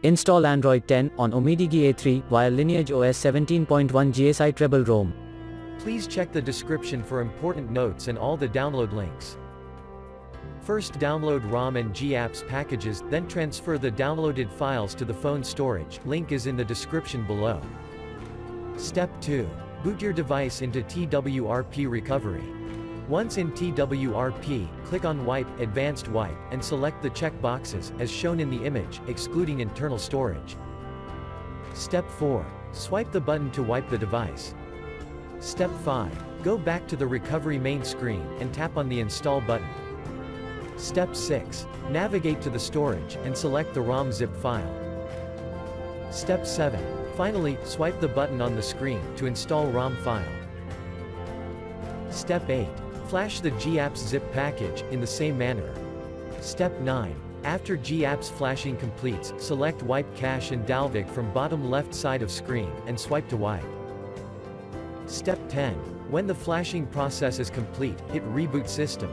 Install Android 10 on UMIDIGI A3 via LineageOS 17.1 GSI Treble ROM. Please check the description for important notes and all the download links. First download ROM and GApps packages, then transfer the downloaded files to the phone storage, link is in the description below. Step 2. Boot your device into TWRP recovery. Once in TWRP, click on Wipe, Advanced Wipe, and select the check boxes, as shown in the image, excluding internal storage. Step 4. Swipe the button to wipe the device. Step 5. Go back to the recovery main screen, and tap on the Install button. Step 6. Navigate to the storage, and select the ROM ZIP file. Step 7. Finally, swipe the button on the screen, to install ROM file. Step 8. Flash the GApps zip package, in the same manner. Step 9. After GApps flashing completes, select Wipe Cache and dalvik from bottom left side of screen, and swipe to wipe. Step 10. When the flashing process is complete, hit Reboot System.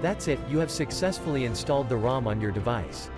That's it, you have successfully installed the ROM on your device.